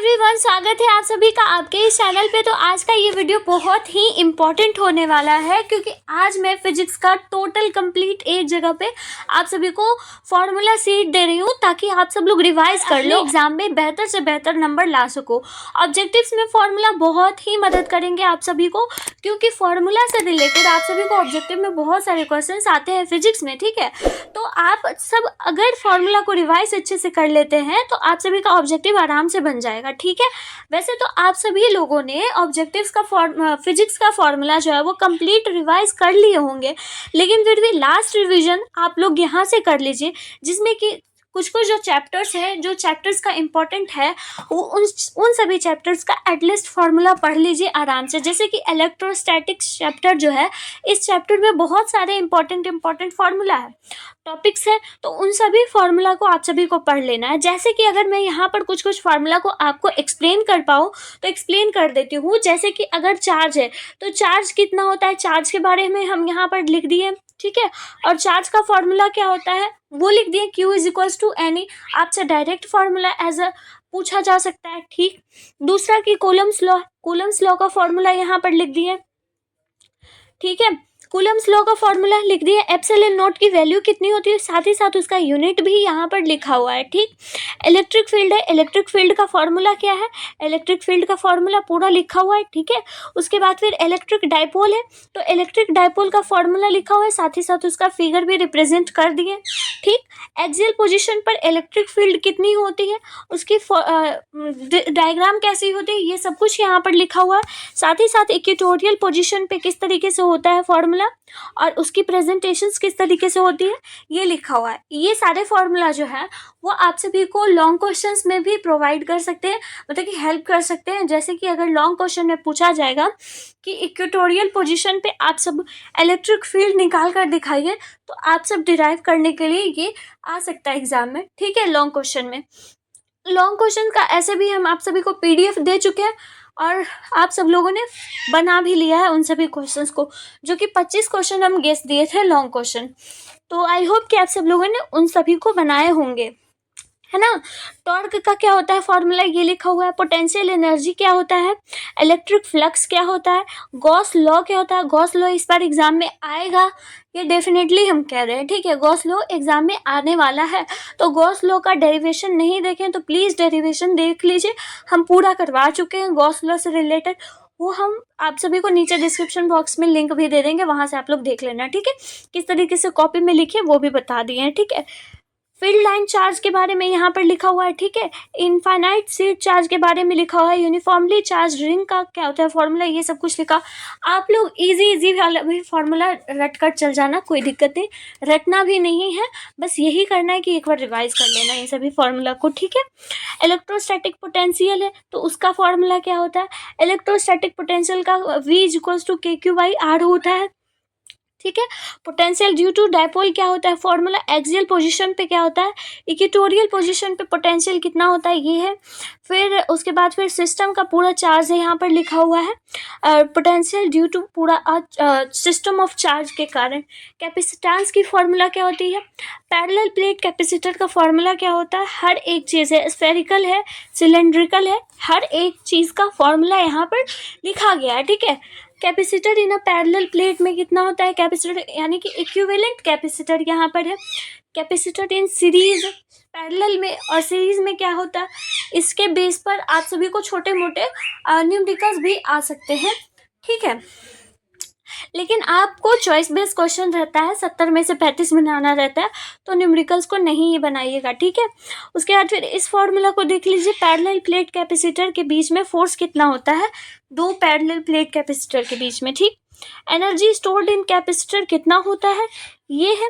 Everyone, स्वागत है आप सभी का आपके इस चैनल पे। तो आज का ये वीडियो बहुत ही इम्पोर्टेंट होने वाला है क्योंकि आज मैं फिजिक्स का टोटल कंप्लीट एक जगह पे आप सभी को फॉर्मूला सीट दे रही हूँ ताकि आप सब लोग रिवाइज कर लो, एग्जाम में बेहतर से बेहतर नंबर ला सको। ऑब्जेक्टिव्स में फॉर्मूला बहुत ही मदद करेंगे आप सभी को क्योंकि फॉर्मूला से रिलेटेड आप सभी को ऑब्जेक्टिव में बहुत सारे क्वेश्चन आते हैं फिजिक्स में। ठीक है, तो आप सब अगर फॉर्मूला को रिवाइज अच्छे से कर लेते हैं तो आप सभी का ऑब्जेक्टिव आराम से बन जाएगा। ठीक है, वैसे तो आप सभी लोगों ने ऑब्जेक्टिव्स का फिजिक्स का फॉर्मूला जो है वो कंप्लीट रिवाइज कर लिए होंगे, लेकिन फिर भी लास्ट रिवीजन आप लोग यहाँ से कर लीजिए जिसमें कि कुछ जो चैप्टर्स हैं, जो चैप्टर्स का इम्पोर्टेंट है वो उन सभी चैप्टर्स का एटलीस्ट फार्मूला पढ़ लीजिए आराम से। जैसे कि इलेक्ट्रोस्टैटिक्स चैप्टर जो है, इस चैप्टर में बहुत सारे इम्पोर्टेंट फार्मूला है, टॉपिक्स है, तो उन सभी फार्मूला को आप सभी को पढ़ लेना है। जैसे कि अगर मैं यहाँ पर कुछ फार्मूला को आपको एक्सप्लेन कर पाऊँ तो एक्सप्लेन कर देती हूँ। जैसे कि अगर चार्ज है तो चार्ज कितना होता है, चार्ज के बारे में हम यहाँ पर लिख दिए। ठीक है, और चार्ज का फॉर्मूला क्या होता है वो लिख दिए, Q = NE। आपसे डायरेक्ट फार्मूला एज अ पूछा जा सकता है। ठीक, दूसरा कि कूलम्स लॉ का फॉर्मूला यहाँ पर लिख दिए। ठीक है, कूलम्स लॉ का फॉर्मूला लिख दिए। एप्सिलॉन नॉट की वैल्यू कितनी होती है, साथ ही साथ उसका यूनिट भी यहाँ पर लिखा हुआ है। ठीक, इलेक्ट्रिक फील्ड है, इलेक्ट्रिक फील्ड का फॉर्मूला क्या है, इलेक्ट्रिक फील्ड का फॉर्मूला पूरा लिखा हुआ है। ठीक है, उसके बाद फिर इलेक्ट्रिक डाइपोल है तो इलेक्ट्रिक डाइपोल का फॉर्मूला लिखा हुआ है, साथ ही साथ उसका फिगर भी रिप्रेजेंट कर दिए। ठीक, एक्सियल पोजीशन पर इलेक्ट्रिक फील्ड कितनी होती है, उसकी डायग्राम कैसी होती है, ये सब कुछ यहाँ पर लिखा हुआ है। साथ ही साथ इक्वेटोरियल पोजीशन पे किस तरीके से होता है फॉर्मूला और उसकी प्रेजेंटेशंस किस तरीके से होती है ये लिखा हुआ है। ये सारे फॉर्मूला जो है वो आप सभी को लॉन्ग क्वेश्चंस में भी प्रोवाइड कर सकते हैं, मतलब कि हेल्प कर सकते हैं। जैसे कि अगर लॉन्ग क्वेश्चन में पूछा जाएगा कि इक्वेटोरियल पोजीशन पे आप सब इलेक्ट्रिक फील्ड निकाल कर दिखाइए, तो आप सब डिराइव करने के लिए ये आ सकता है एग्जाम में। ठीक है, लॉन्ग क्वेश्चन का ऐसे भी हम आप सभी को PDF दे चुके हैं और आप सब लोगों ने बना भी लिया है उन सभी क्वेश्चंस को, जो कि 25 क्वेश्चन हम गेस दिए थे लॉन्ग क्वेश्चन। तो आई होप कि आप सब लोगों ने उन सभी को बनाए होंगे, है ना। टॉर्क का क्या होता है फॉर्मूला ये लिखा हुआ है। पोटेंशियल एनर्जी क्या होता है, इलेक्ट्रिक फ्लक्स क्या होता है, गॉस लॉ क्या होता है। गॉस लॉ इस बार एग्जाम में आएगा, ये डेफिनेटली हम कह रहे हैं। ठीक है, गॉस लॉ एग्जाम में आने वाला है, तो गॉस लॉ का डेरिवेशन नहीं देखें तो प्लीज़ डेरिवेशन देख लीजिए, हम पूरा करवा चुके हैं गॉस लॉ से रिलेटेड। वो हम आप सभी को नीचे डिस्क्रिप्शन बॉक्स में लिंक भी दे देंगे, वहाँ से आप लोग देख लेना। ठीक है, किस तरीके से कॉपी में लिखे वो भी बता दिए हैं। ठीक है, फील्ड लाइन चार्ज के बारे में यहाँ पर लिखा हुआ है। ठीक है, इनफाइनाइट सीट चार्ज के बारे में लिखा हुआ है। यूनिफॉर्मली चार्ज रिंग का क्या होता है फॉर्मूला, ये सब कुछ लिखा। आप लोग इजी वाला भी फॉर्मूला रट कर चल जाना, कोई दिक्कत नहीं, रटना भी नहीं है, बस यही करना है कि एक बार रिवाइज कर लेना ये सभी फॉर्मूला को। ठीक है, इलेक्ट्रोस्टैटिक पोटेंशियल है तो उसका फॉर्मूला क्या होता है, इलेक्ट्रोस्टैटिक पोटेंशियल का V = KQ/R होता है। ठीक है, पोटेंशियल ड्यू टू डाइपोल क्या होता है फॉर्मूला, एक्सियल पोजीशन पे क्या होता है, इक्वेटोरियल पोजीशन पे पोटेंशियल कितना होता है ये है। फिर उसके बाद फिर सिस्टम का पूरा चार्ज है यहाँ पर लिखा हुआ है, पोटेंशियल ड्यू टू पूरा सिस्टम ऑफ चार्ज के कारण। कैपेसिटेंस की फॉर्मूला क्या होती है, पैरेलल प्लेट कैपेसिटर का फॉर्मूला क्या होता है। हर एक चीज़ है, स्फेरिकल है, सिलेंड्रिकल है, हर एक चीज़ का फॉर्मूला यहाँ पर लिखा गया है। ठीक है, capacitor in a parallel plate में कितना होता है, कैपेसिटर यानी कि इक्विवेलेंट कैपेसिटर यहाँ पर है। कैपेसिटर इन सीरीज पैरेलल में और सीरीज में क्या होता है, इसके बेस पर आप सभी को छोटे मोटे न्यूमेरिकल्स भी आ सकते हैं। ठीक है, लेकिन आपको चॉइस बेस्ड क्वेश्चन रहता है, 70 में से 35 बनाना रहता है, तो न्यूमेरिकल्स को नहीं ही बनाइएगा। ठीक है, उसके बाद फिर इस फॉर्मूला को देख लीजिए, पैरेलल प्लेट कैपेसिटर के बीच में फोर्स कितना होता है, 2 पैरेलल प्लेट कैपेसिटर के बीच में। ठीक, एनर्जी स्टोर्ड इन कैपेसिटर कितना होता है ये है।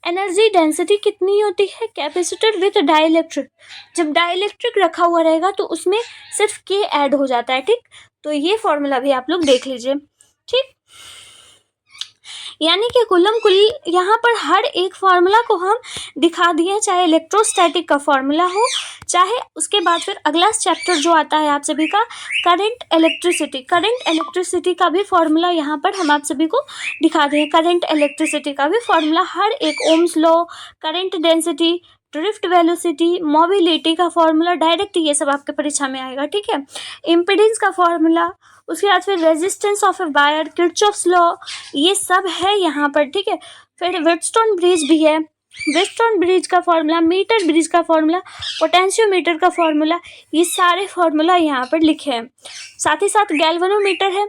एनर्जी डेंसिटी कितनी होती है कैपेसिटर विद डाइलेक्ट्रिक, जब डाइलेक्ट्रिक रखा हुआ रहेगा तो उसमें सिर्फ K ऐड हो जाता है। ठीक, तो ये फॉर्मूला भी आप लोग देख लीजिए। ठीक, यानी कि कुल यहाँ पर हर एक फार्मूला को हम दिखा दिए, चाहे इलेक्ट्रोस्टैटिक का फार्मूला हो, चाहे उसके बाद फिर अगला चैप्टर जो आता है आप सभी का करंट इलेक्ट्रिसिटी का भी फार्मूला यहाँ पर हम आप सभी को दिखा दिए। करंट इलेक्ट्रिसिटी का भी फार्मूला, हर एक Ohm's law, current density, drift velocity, mobility का फॉर्मूला, डायरेक्ट ये सब आपके परीक्षा में आएगा, ठीक है। इम्पीडेंस का फॉर्मूला, उसके बाद फिर resistance of a wire, Kirchhoff's law, ये सब है यहाँ पर, ठीक है। फिर व्हीटस्टोन ब्रिज भी है, व्हीटस्टोन ब्रिज का फॉर्मूला, मीटर ब्रिज का फॉर्मूला, पोटेंशियोमीटर का फॉर्मूला, ये सारे फॉर्मूला यहाँ पर लिखे हैं। साथ ही साथ गैल्वेनोमीटर है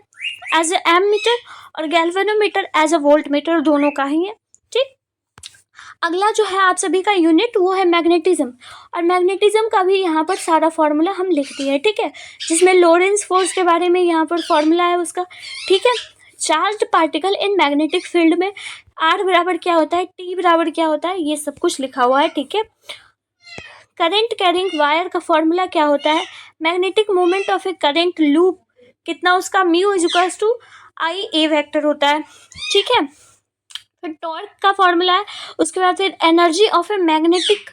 एज ए एमीटर और galvanometer as a voltmeter, दोनों का ही है, ठीक। अगला जो है आप सभी का यूनिट वो है मैग्नेटिज्म, और मैग्नेटिज्म का भी यहाँ पर सारा फॉर्मूला हम लिख दिए हैं, ठीक है, जिसमें लोरेंस फोर्स के बारे में यहाँ पर फॉर्मूला है उसका, ठीक है। Charged particle in magnetic field में आर बराबर क्या होता है, टी बराबर क्या होता है, ये सब कुछ लिखा हुआ है, ठीक है। करंट कैरिंग वायर का फॉर्मूला क्या होता है, magnetic moment of a current loop कितना, उसका mu is equals to I A vector होता है, ठीक है। फिर टॉर्क का फॉर्मूला है, उसके बाद फिर energy of a magnetic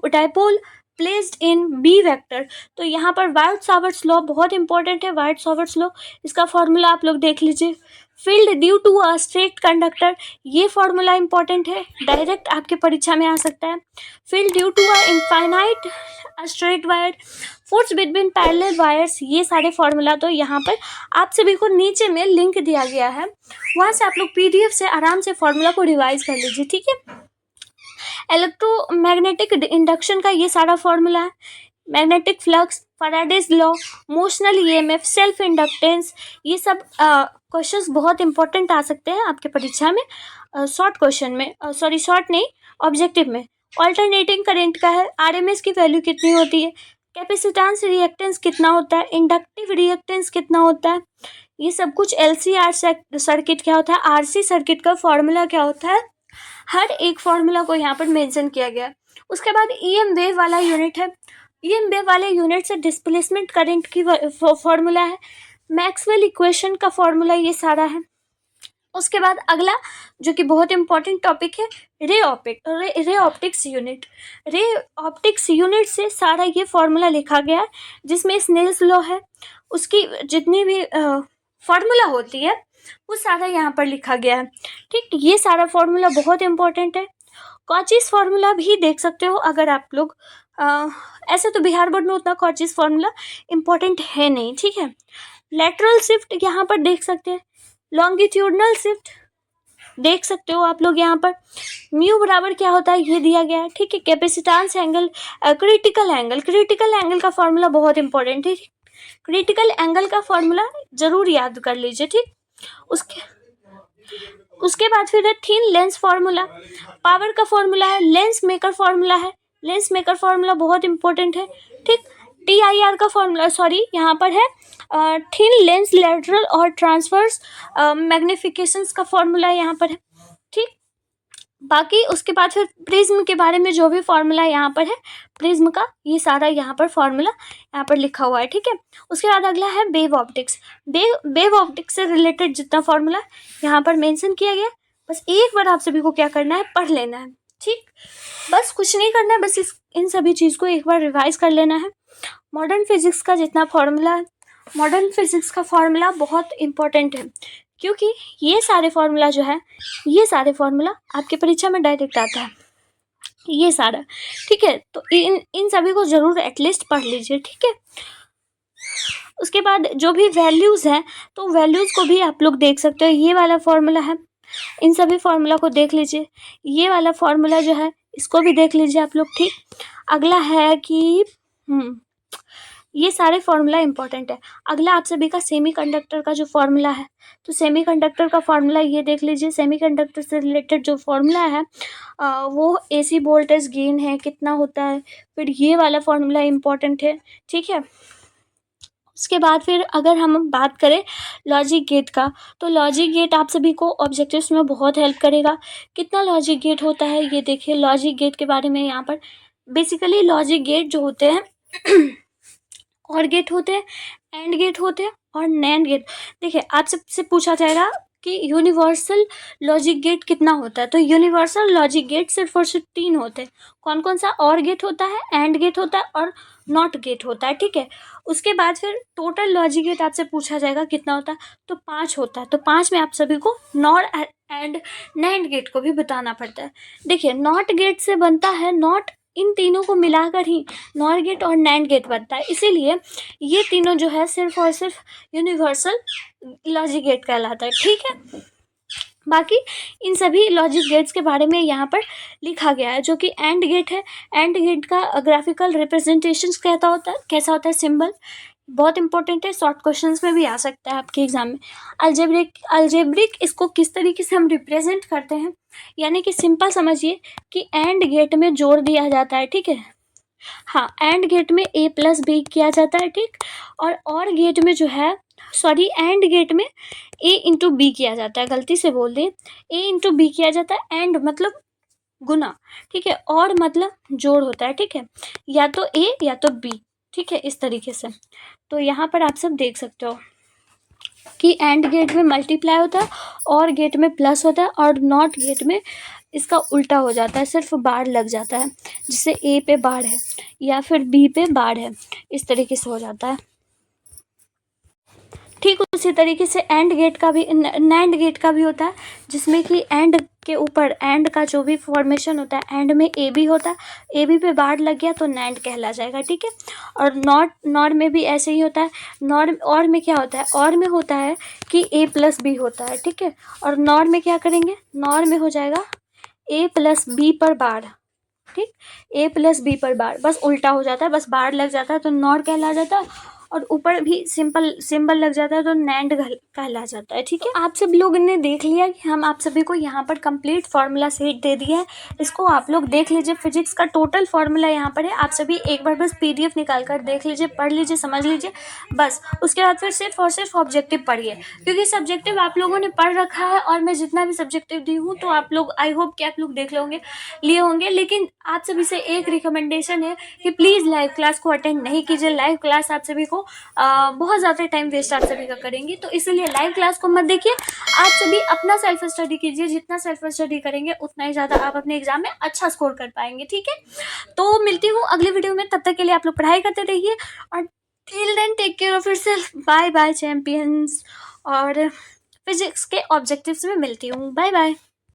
dipole placed in B vector, तो यहाँ पर वाइट सावर्ट्स लॉ बहुत इंपॉर्टेंट है, वाइट सावर्ट्स लॉ, इसका फॉर्मूला आप लोग देख लीजिए। Field due to a straight conductor, ये फॉर्मूला इंपॉर्टेंट है, डायरेक्ट आपके परीक्षा में आ सकता है। Field due to a infinite straight wire, force between parallel wires, ये सारे फॉर्मूला तो यहाँ पर आप सभी को नीचे में लिंक दिया गया है, वहाँ से आप लोग PDF से आराम से फॉर्मूला को रिवाइज कर लीजिए, ठीक है। इलेक्ट्रोमैग्नेटिक इंडक्शन का ये सारा फॉर्मूला है, magnetic flux, Faraday's law, motional EMF, self inductance, ये सब क्वेश्चंस बहुत इंपॉर्टेंट आ सकते हैं आपके परीक्षा में, शॉर्ट क्वेश्चन में, सॉरी शॉर्ट नहीं, ऑब्जेक्टिव में। ऑल्टरनेटिंग करंट का है, RMS की वैल्यू कितनी होती है, कैपेसिटेंस रिएक्टेंस कितना होता है, इंडक्टिव रिएक्टेंस कितना होता है, ये सब कुछ। LCR सर्किट क्या होता है, RC सर्किट का फॉर्मूला क्या होता है, हर एक फॉर्मूला को यहाँ पर मेंशन किया गया है। उसके बाद EM वेव वाला यूनिट है, EM वेव वाले यूनिट से डिस्प्लेसमेंट करंट की फॉर्मूला है, मैक्सवेल इक्वेशन का फॉर्मूला, ये सारा है। उसके बाद अगला जो कि बहुत इंपॉर्टेंट टॉपिक है, ray optics unit, ray optics unit से सारा ये फॉर्मूला लिखा गया है, जिसमें स्नेल्स लॉ है, उसकी जितनी भी फॉर्मूला होती है वो सारा यहाँ पर लिखा गया है, ठीक। ये सारा फॉर्मूला बहुत इंपॉर्टेंट है। कॉचीज फॉर्मूला भी देख सकते हो अगर आप लोग, ऐसे तो बिहार बोर्ड में उतना कॉचीज फॉर्मूला इंपॉर्टेंट है नहीं, ठीक है। लेटरल शिफ्ट यहाँ पर देख सकते हैं, लॉन्गिट्यूडनल शिफ्ट देख सकते हो आप लोग, यहाँ पर म्यू बराबर क्या होता है ये दिया गया है, ठीक है। कैपेसिटेंस एंगल, क्रिटिकल एंगल का फॉर्मूला बहुत इंपॉर्टेंट है, क्रिटिकल एंगल का फॉर्मूला जरूर याद कर लीजिए, ठीक। उसके बाद फिर है थिन लेंस फॉर्मूला, पावर का फॉर्मूला है, लेंस मेकर फॉर्मूला है, लेंस मेकर फॉर्मूला बहुत इंपॉर्टेंट है, ठीक। TIR का फॉर्मूला, सॉरी यहाँ पर है थिन लेंस लेटरल और ट्रांसवर्स मैग्निफिकेशंस का फॉर्मूला यहाँ पर है, ठीक। बाकी उसके बाद फिर प्रिज्म के बारे में जो भी फॉर्मूला यहाँ पर है, प्रिज्म का ये सारा यहाँ पर फॉर्मूला यहाँ पर लिखा हुआ है, ठीक है। उसके बाद अगला है वेव ऑप्टिक्स, वेव ऑप्टिक्स से रिलेटेड जितना फॉर्मूला यहाँ पर मेंशन किया गया, बस एक बार आप सभी को क्या करना है, पढ़ लेना है, ठीक। बस कुछ नहीं करना है, बस इन सभी चीज़ को एक बार रिवाइज कर लेना है। मॉडर्न फिजिक्स का जितना फॉर्मूला है, मॉडर्न फिजिक्स का फॉर्मूला बहुत इंपॉर्टेंट है, क्योंकि ये सारे फॉर्मूला जो है, ये सारे फॉर्मूला आपके परीक्षा में डायरेक्ट आता है, ये सारा, ठीक है। तो इन सभी को जरूर एटलीस्ट पढ़ लीजिए, ठीक है। उसके बाद जो भी वैल्यूज़ हैं, तो वैल्यूज़ को भी आप लोग देख सकते हो, ये वाला फॉर्मूला है, इन सभी फॉर्मूला को देख लीजिए, ये वाला फॉर्मूला जो है इसको भी देख लीजिए आप लोग, ठीक। अगला है कि ये सारे फॉर्मूला इंपॉर्टेंट है। अगला आप सभी का सेमीकंडक्टर का जो फॉर्मूला है, तो सेमीकंडक्टर का फॉर्मूला ये देख लीजिए, सेमीकंडक्टर से रिलेटेड जो फॉर्मूला है वो AC वोल्टेज गेन है कितना होता है, फिर ये वाला फॉर्मूला इंपॉर्टेंट है, ठीक है। उसके बाद फिर अगर हम बात करें लॉजिक गेट का, तो लॉजिक गेट आप सभी को ऑब्जेक्टिव्स में बहुत हेल्प करेगा। कितना लॉजिक गेट होता है ये देखिए, लॉजिक गेट के बारे में यहाँ पर बेसिकली लॉजिक गेट जो होते हैं और गेट होते हैं, एंड गेट होते हैं और नैंड गेट। देखिए आप सबसे पूछा जाएगा कि यूनिवर्सल लॉजिक गेट कितना होता है, तो यूनिवर्सल लॉजिक गेट सिर्फ और सिर्फ 3 होते हैं। कौन कौन सा, और गेट होता है, एंड गेट होता है और नॉट गेट होता है, ठीक है। उसके बाद फिर टोटल लॉजिक गेट आपसे पूछा जाएगा कितना होता है, तो 5 होता है। तो 5 में आप सभी को एंड नैंड गेट को भी बताना पड़ता है। देखिए नॉट गेट से बनता है, नॉट इन तीनों को मिलाकर ही नॉर गेट और नैंड गेट बनता है, इसीलिए ये तीनों जो है सिर्फ और सिर्फ यूनिवर्सल लॉजिक गेट कहलाता है। ठीक है, बाकी इन सभी लॉजिक गेट्स के बारे में यहाँ पर लिखा गया है। जो कि एंड गेट है, एंड गेट का ग्राफिकल रिप्रेजेंटेशन कैसा होता है सिंबल, बहुत इंपॉर्टेंट है, शॉर्ट क्वेश्चंस में भी आ सकता है आपके एग्जाम में। अलजेब्रिक इसको किस तरीके से हम रिप्रेजेंट करते हैं, यानी कि सिंपल समझिए कि एंड गेट में जोड़ दिया जाता है। ठीक है, हाँ, एंड गेट में a प्लस बी किया जाता है। ठीक, और गेट में जो है, सॉरी, एंड गेट में a इंटू बी किया जाता है, गलती से बोल दिए, a इंटू बी किया जाता है। एंड मतलब गुना, ठीक है, और मतलब जोड़ होता है। ठीक है, या तो a या तो b, ठीक है, इस तरीके से। तो यहाँ पर आप सब देख सकते हो कि एंड गेट में मल्टीप्लाई होता है, और गेट में प्लस होता है, और नॉट गेट में इसका उल्टा हो जाता है, सिर्फ बार लग जाता है, जिससे ए पे बार है या फिर बी पे बार है, इस तरीके से हो जाता है। ठीक उसी तरीके से एंड गेट का भी, नैंड गेट का भी होता है, जिसमें कि एंड के ऊपर एंड का जो भी फॉर्मेशन होता है, एंड में ए बी होता है, ए बी पे बार लग गया तो नैंड कहला जाएगा। ठीक है, और नॉर में भी ऐसे ही होता है। नॉर और में क्या होता है, और में होता है कि ए प्लस बी होता है। ठीक है, और नॉर में क्या करेंगे, नॉर में हो जाएगा ए प्लस बी पर बार। ठीक, ए प्लस बी पर बार, बस उल्टा हो जाता है, बस बार लग जाता है तो नॉर कहला जाता है, और ऊपर भी सिंपल सिंबल लग जाता है तो नैंड कहला जाता है। ठीक है, आप सब लोगों ने देख लिया कि हम आप सभी को यहाँ पर कंप्लीट फार्मूला सेट दे दिया है, इसको आप लोग देख लीजिए। फिजिक्स का टोटल फार्मूला यहाँ पर है, आप सभी एक बार बस PDF निकाल कर देख लीजिए, पढ़ लीजिए, समझ लीजिए, बस उसके बाद फिर सिर्फ और सिर्फ ऑब्जेक्टिव पढ़िए, क्योंकि सब्जेक्टिव आप लोगों ने पढ़ रखा है, और मैं जितना भी सब्जेक्टिव दी हूँ तो आप लोग, आई होप कि आप लोग देख लिए होंगे। लेकिन आप सभी से एक रिकमेंडेशन है कि प्लीज़ लाइव क्लास को अटेंड नहीं कीजिए। लाइव क्लास आप सभी को बहुत ज़्यादा टाइम वेस्ट आप सभी का करेंगी, तो इसीलिए लाइव क्लास को मत देखिए। आप सभी अपना सेल्फ स्टडी कीजिए, जितना सेल्फ स्टडी करेंगे उतना ही ज़्यादा आप अपने एग्जाम में अच्छा स्कोर कर पाएंगे। ठीक है, तो मिलती हूँ अगली वीडियो में, तब तक के लिए आप लोग पढ़ाई करते रहिए, और till then take care of yourself. Bye bye champions, और फिजिक्स के ऑब्जेक्टिव्स में मिलती हूँ। Bye bye.